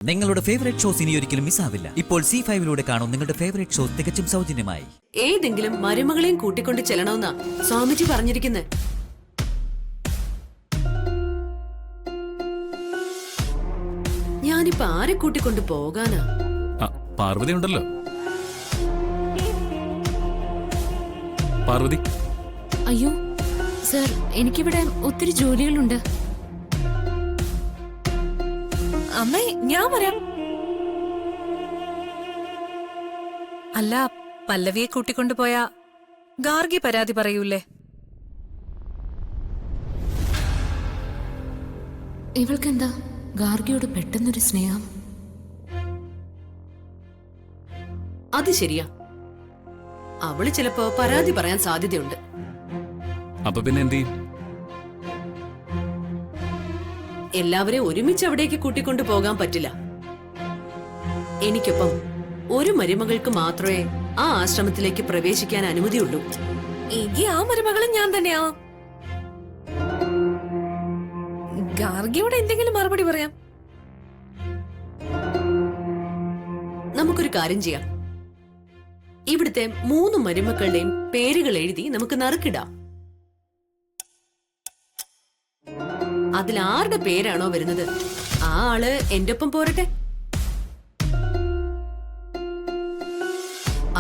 നിങ്ങളുടെ favourite shows ഇനി ഒരിക്കലും മിസ്സാവില്ല. ഇപ്പോൾ C5 കാണും നിങ്ങളുടെ ഫേവറേറ്റ് ഷോസ് തികച്ചും സൗജന്യമായി. ഏതെങ്കിലും മരുമകളെയും കൂട്ടിക്കൊണ്ട് ചെല്ലണമെന്നാ സ്വാമിജി പറഞ്ഞിരിക്കുന്നത്. ഞാനിപ്പോ ആരെ കൂട്ടിക്കൊണ്ട് പോകാനാ? പാർവതി ഉണ്ടല്ലോ. പാർവതി. അയ്യോ സർ, എനിക്കിവിടെ ഒത്തിരി ജോലികളുണ്ട്. അമ്മേ, ഞാൻ വരാം. അല്ല, പല്ലവിയെ കൂട്ടിക്കൊണ്ടുപോയ ഗാർഗി പരാതി പറയൂലേ? ഇവൾക്കെന്താ ഗാർഗിയോട് പെട്ടെന്നൊരു സ്നേഹം? അത് ശരിയാ, അവള് ചിലപ്പോ പരാതി പറയാൻ സാധ്യതയുണ്ട്. അപ്പൊ പിന്നെ എന്ത് ചെയ്യും? എല്ലാവരെയും ഒരുമിച്ച് അവിടേക്ക് കൂട്ടിക്കൊണ്ടു പോകാൻ പറ്റില്ല. എനിക്കൊപ്പം ഒരു മരുമകൾക്ക് മാത്രമേ ആ ആശ്രമത്തിലേക്ക് പ്രവേശിക്കാൻ അനുമതിയുള്ളൂ. എങ്കിൽ ആ മരുമകളും ഞാൻ തന്നെയാ. ഗാർഗിയോട് എന്തെങ്കിലും മറുപടി പറയാം. നമുക്കൊരു കാര്യം ചെയ്യാം. ഇവിടുത്തെ 3 മരുമക്കളുടെയും പേരുകൾ എഴുതി നമുക്ക് നറുക്കിടാം. അതിൽ ആരുടെ പേരാണോ വരുന്നത് ആ ആള് എന്റെ ഒപ്പം പോരട്ടെ.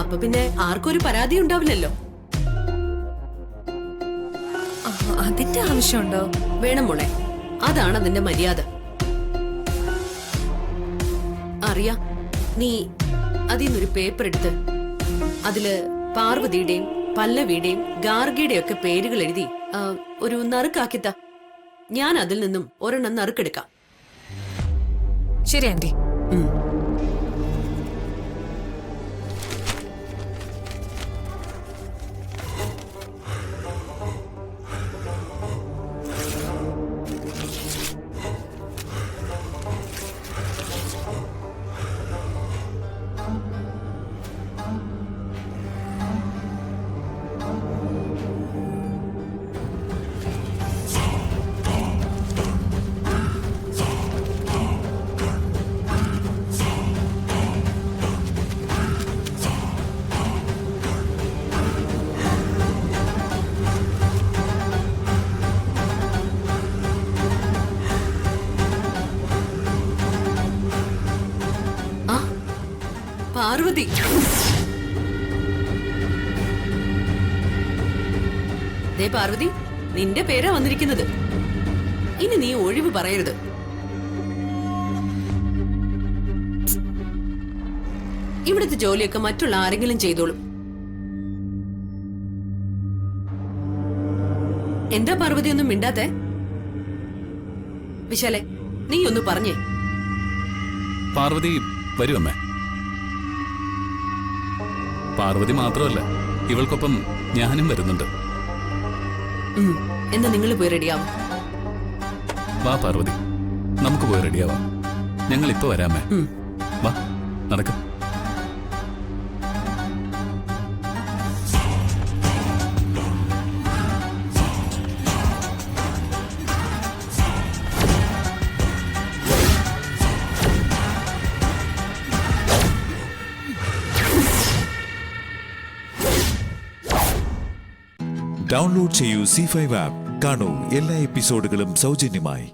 അപ്പൊ പിന്നെ ആർക്കൊരു പരാതി ഉണ്ടാവില്ലല്ലോ. അതിന്റെ ആവശ്യമുണ്ടോ? വേണം മോളെ, അതാണ് അതിന്റെ മര്യാദ. അറിയാ, നീ അതിന്നൊരു പേപ്പർ എടുത്ത് അതില് പാർവതിയുടെയും പല്ലവിയുടെയും ഗാർഗിയുടെയും ഒക്കെ പേരുകൾ എഴുതി ഒരു നറുക്കാക്കിത്ത. ഞാൻ അതിൽ നിന്നും ഒരെണ്ണം നറുക്കെടുക്കാം. ശരി ആന്റി. പാർവതി, ദേ പാർവതി, നിന്റെ പേരാ വന്നിരിക്കുന്നത്. ഇനി നീ ഒഴിവ് പറയരുത്. ഇവിടുത്തെ ജോലിയൊക്കെ മറ്റുള്ള ആരെങ്കിലും ചെയ്തോളും. എന്താ പാർവതി ഒന്നും മിണ്ടാത്തെ? വിശാലെ, നീ ഒന്ന് പറഞ്ഞേ. പാർവതി വരുമേ. പാർവതി മാത്രമല്ല, ഇവൾക്കൊപ്പം ഞാനും വരുന്നുണ്ട്. എന്നാ നിങ്ങൾ പോയി റെഡിയാവും. വാ പാർവതി, നമുക്ക് പോയി റെഡിയാവാം. ഞങ്ങൾ ഇപ്പൊ വരാമേ. വാ, നടക്ക. ഡൗൺലോഡ് ചെയ്യൂ C5 ആപ്പ്. കാണൂ എല്ലാ എപ്പിസോഡുകളും സൗജന്യമായി.